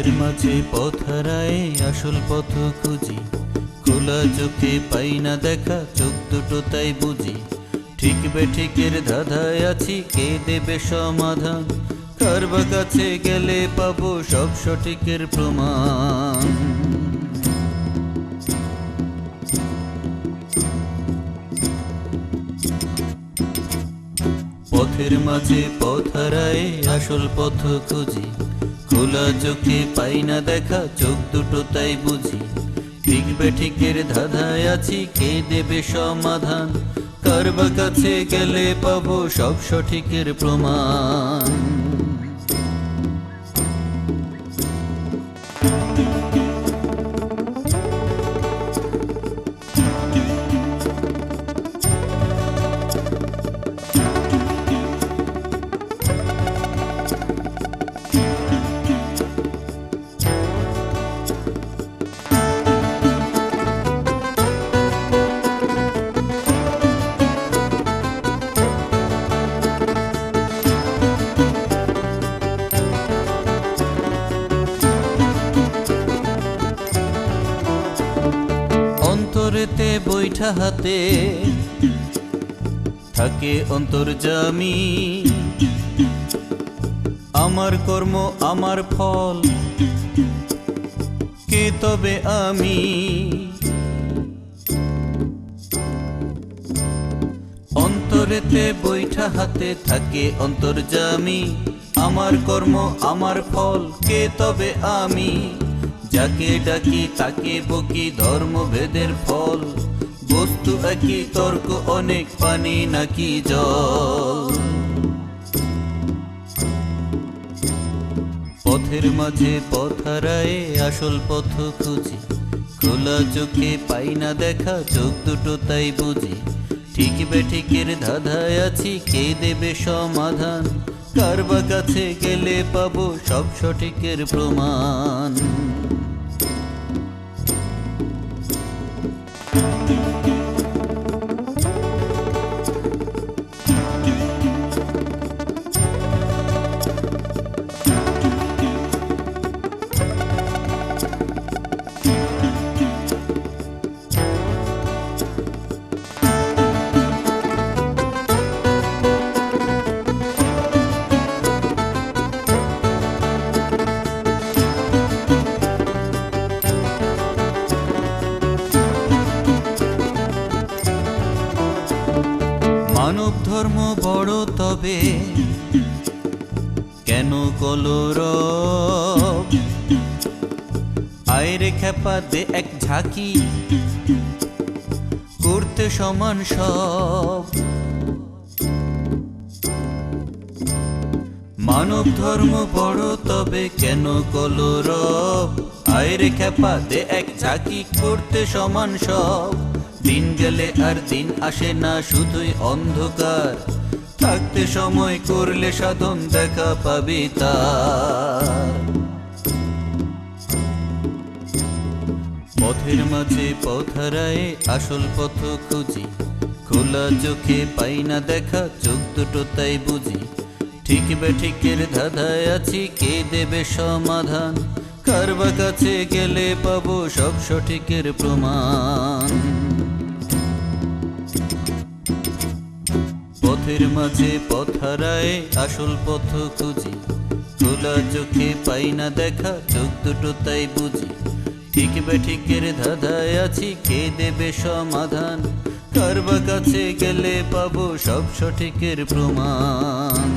পথের মাঝে পথ হারায় আসল পথ খুঁজি, খোলা চোখে পাই না দেখা, চোখ দুটো তাই বুঝি। ঠিক বেঠিকের ধাঁধায় আছি, কে দেবে সমাধান? কার বা কাছে গেলে পাবো সব সঠিকের প্রমাণ? পথের মাঝে পথ হারায় আসল পথ খুঁজি, খোলা চোখে পাই না দেখা, চোখ দুটো তাই বুঝি। ঠিক বেঠিকের ধাঁধায় আছি, কে দেবে সমাধান? কার বা কাছে গেলে পাবো সব সঠিকের প্রমাণ? অন্তরেতে বৈঠা হাতে থাকে অন্তর্যামী, আমার কর্ম আমার ফল, কে তবে আমি? অন্তরেতে বৈঠা হাতে থাকে অন্তর্যামী, আমার কর্ম আমার ফল, কে তবে আমি? যাকে ডাকি তাকে বকি, ধর্মভেদের ফল, বস্তু একই তর্ক অনেক, পানি নাকি জল? পথের মাঝে পথ হারায় আসল পথ খুঁজি, খোলা চোখে পাই না দেখা, চোখ দুটো তাই বুঝি। ঠিক বেঠিকের ধাঁধায় আছি, কে দেবে সমাধান? কার বা কাছে গেলে পাবো সব সঠিকের প্রমাণ? মানব ধর্ম বড় তবে কেন কলরব? আয়রে খেপা দে এক ঝাঁকি, করতে সমান সব। মানব ধর্ম বড় তবে কেন কলরব? আয়রে খেপা দে এক ঝাঁকি, করতে সমান সব। দিন গেলে আর দিন আসে না, শুধুই অন্ধকার, থাকতে সময় করলে সাধন দেখা পাবি তার। পথের মাঝে পথ হারায় আসল পথ খুঁজি, খোলা চোখে পাই না দেখা, চোখ দুটো তাই বুঝি। ঠিক বেঠিকের ধাঁধায় আছি, কে দেবে সমাধান? কার বা কাছে গেলে পাবো সব সঠিকের প্রমাণ? পথের মাঝে পথ হারায় আসল পথ খুঁজি, খোলা চোখে পাই না দেখা, চোখ দুটো তাই বুঝি। ঠিক বেঠিকের ধাঁধায় আছি, কে দেবে সমাধান? কার বা কাছে গেলে পাবো সব সঠিকের প্রমাণ?